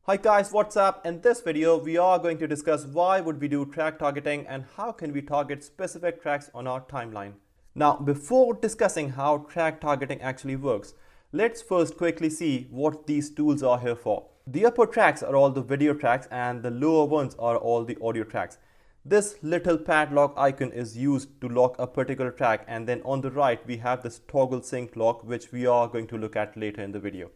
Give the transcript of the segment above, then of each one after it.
Hi guys, what's up? In this video, we are going to discuss why would we do track targeting and how can we target specific tracks on our timeline. Now, before discussing how track targeting actually works, let's first quickly see what these tools are here for. The upper tracks are all the video tracks and the lower ones are all the audio tracks. This little padlock icon is used to lock a particular track, and then on the right we have this toggle sync lock, which we are going to look at later in the video.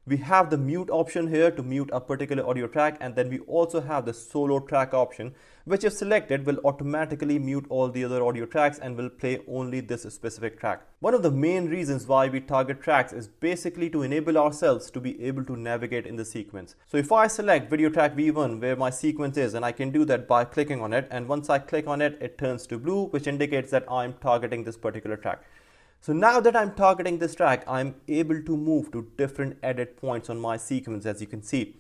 We have the mute option here to mute a particular audio track, and then we also have the solo track option, which if selected will automatically mute all the other audio tracks and will play only this specific track. One of the main reasons why we target tracks is basically to enable ourselves to be able to navigate in the sequence. So if I select video track V1 where my sequence is, and I can do that by clicking on it, and once I click on it, it turns to blue, which indicates that I'm targeting this particular track. So now that I'm targeting this track, I'm able to move to different edit points on my sequence, as you can see.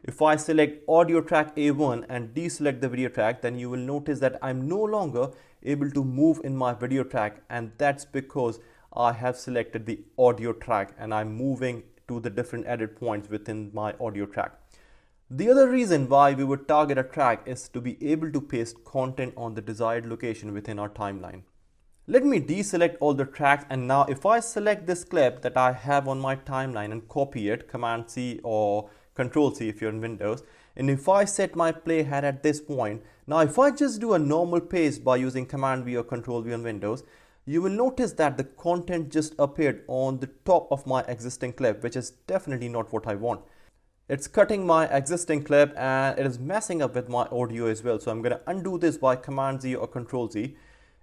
If I select audio track A1 and deselect the video track, then you will notice that I'm no longer able to move in my video track, and that's because I have selected the audio track and I'm moving to the different edit points within my audio track. The other reason why we would target a track is to be able to paste content on the desired location within our timeline. Let me deselect all the tracks, and now if I select this clip that I have on my timeline and copy it, Command C or Control C if you're in Windows, and if I set my playhead at this point, now if I just do a normal paste by using Command V or Control V on Windows, you will notice that the content just appeared on the top of my existing clip, which is definitely not what I want. It's cutting my existing clip and it is messing up with my audio as well. So I'm going to undo this by Command Z or Control Z.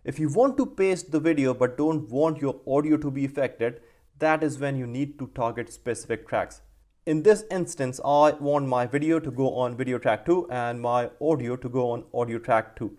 If you want to paste the video but don't want your audio to be affected, that is when you need to target specific tracks. In this instance, I want my video to go on video track 2 and my audio to go on audio track 2.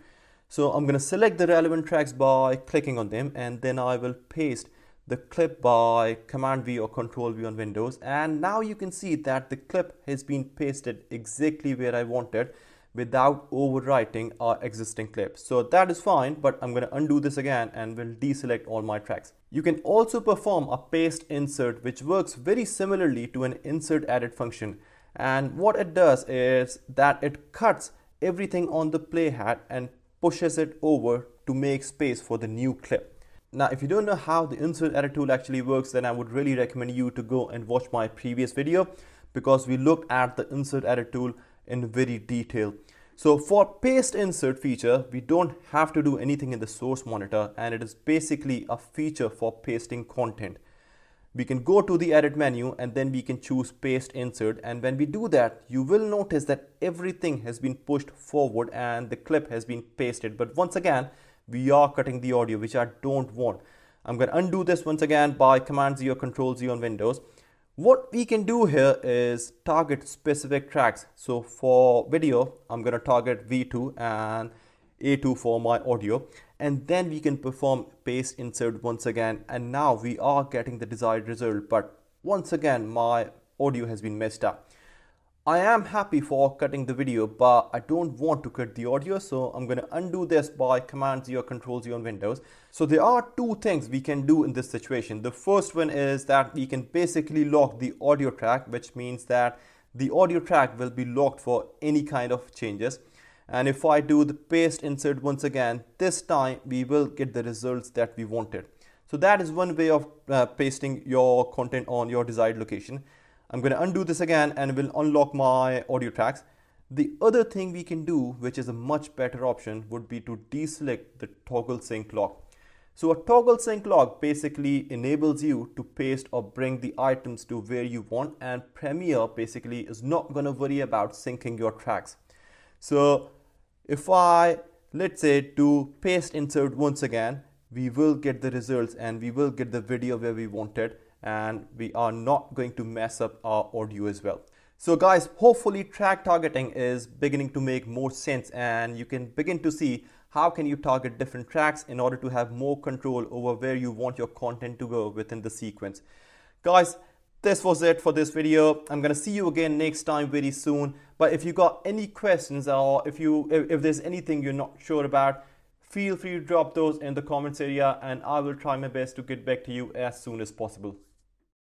So I'm going to select the relevant tracks by clicking on them, and then I will paste the clip by Command V or Control V on Windows. And now you can see that the clip has been pasted exactly where I wanted, without overwriting our existing clip. So that is fine, but I'm going to undo this again and will deselect all my tracks. You can also perform a paste insert, which works very similarly to an insert edit function. And what it does is that it cuts everything on the playhead and pushes it over to make space for the new clip. Now, if you don't know how the insert edit tool actually works, then I would really recommend you to go and watch my previous video, because we looked at the insert edit tool in very detail. So for paste insert feature, we don't have to do anything in the source monitor, and it is basically a feature for pasting content. We can go to the edit menu and then we can choose paste insert, and when we do that, you will notice that everything has been pushed forward and the clip has been pasted. But once again, we are cutting the audio, which I don't want. I'm going to undo this once again by Command Z or Control Z on Windows. What we can do here is target specific tracks. So for video, I'm going to target V2 and A2 for my audio, and then we can perform paste insert once again, and now we are getting the desired result. But once again, my audio has been messed up. I am happy for cutting the video, but I don't want to cut the audio, so I'm going to undo this by Command Z or Control Z on Windows. So there are two things we can do in this situation. The first one is that we can basically lock the audio track, which means that the audio track will be locked for any kind of changes. And if I do the paste insert once again, this time we will get the results that we wanted. So that is one way of pasting your content on your desired location. I'm going to undo this again and will unlock my audio tracks. The other thing we can do, which is a much better option, would be to deselect the toggle sync lock. So a toggle sync lock basically enables you to paste or bring the items to where you want, and Premiere basically is not going to worry about syncing your tracks. So if I, let's say, do paste insert once again, we will get the results and we will get the video where we wanted, and we are not going to mess up our audio as well. So guys, hopefully track targeting is beginning to make more sense, and you can begin to see how can you target different tracks in order to have more control over where you want your content to go within the sequence. Guys, this was it for this video. I'm gonna see you again next time very soon. But if you got any questions, or if there's anything you're not sure about, feel free to drop those in the comments area, and I will try my best to get back to you as soon as possible.